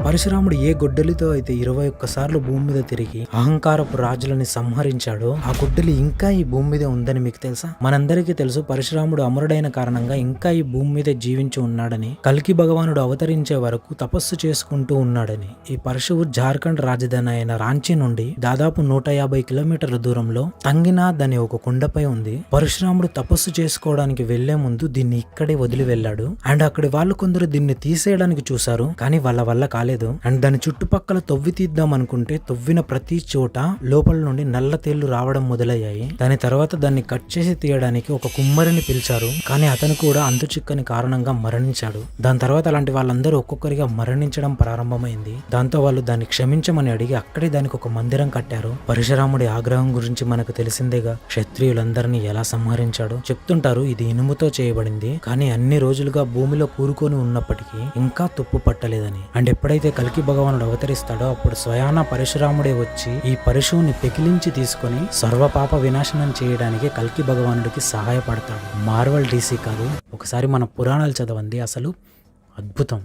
పరశురాముడు ఏ గొడ్డలితో అయితే 21 సార్లు భూమి మీద తిరిగి అహంకారపు రాజులని సంహరించాడో ఆ గొడ్డలి ఇంకా ఈ భూమి మీద ఉందని మీకు తెలుసా? మనందరికీ తెలుసు పరశురాముడు అమరుడైన కారణంగా ఇంకా ఈ భూమి మీద జీవించి ఉన్నాడని, కల్కి భగవానుడు అవతరించే వరకు తపస్సు చేసుకుంటూ ఉన్నాడని. ఈ పరశువు జార్ఖండ్ రాజధాని అయిన రాంచీ నుండి దాదాపు 150 కిలోమీటర్ల దూరంలో తంగినాథ్ అనే ఒక కొండపై ఉంది. పరశురాముడు తపస్సు చేసుకోవడానికి వెళ్లే ముందు దీన్ని ఇక్కడే వదిలి వెళ్ళాడు. అండ్ అక్కడి వాళ్ళు కొందరు దీన్ని తీసేయడానికి చూశారు, కానీ వాళ్ళ వల్ల కాలేదు. అండ్ దాని చుట్టుపక్కల తవ్వి తీద్దాం అనుకుంటే తవ్విన ప్రతి చోట లోపల నుండి నల్ల తేళ్లు రావడం మొదలయ్యాయి. దాని తర్వాత దాన్ని కట్ చేసి తీయడానికి ఒక కుమ్మరిని పిలిచారు, కానీ అతను కూడా అంతు చిక్కని కారణంగా మరణించాడు. దాని తర్వాత అలాంటి వాళ్ళందరూ ఒక్కొక్కరిగా మరణించడం ప్రారంభమైంది. దాంతో వాళ్ళు దాన్ని క్షమించమని అడిగి అక్కడే దానికి ఒక మందిరం కట్టారు. పరశురాముడి ఆగ్రహం గురించి మనకు తెలిసిందేగా, క్షత్రియులందరినీ ఎలా సంహరించాడు. చెప్తుంటారు ఇది ఇనుముతో చేయబడింది, కానీ అన్ని రోజులుగా భూమిలో కూరుకొని ఉన్నప్పటికీ ఇంకా తుప్పు పట్టలేదని. అండ్ ఎప్పుడైతే కల్కి భగవానుడు అవతరిస్తాడో అప్పుడు స్వయాన పరశురాముడే వచ్చి ఈ పరశువుని పెకిలించి తీసుకొని సర్వపాప వినాశనం చేయడానికి కల్కి భగవానుడికి సహాయపడతాడు. మార్వల్ డీసీ కాదు, ఒకసారి మన పురాణాలు చదవండి, అసలు అద్భుతం.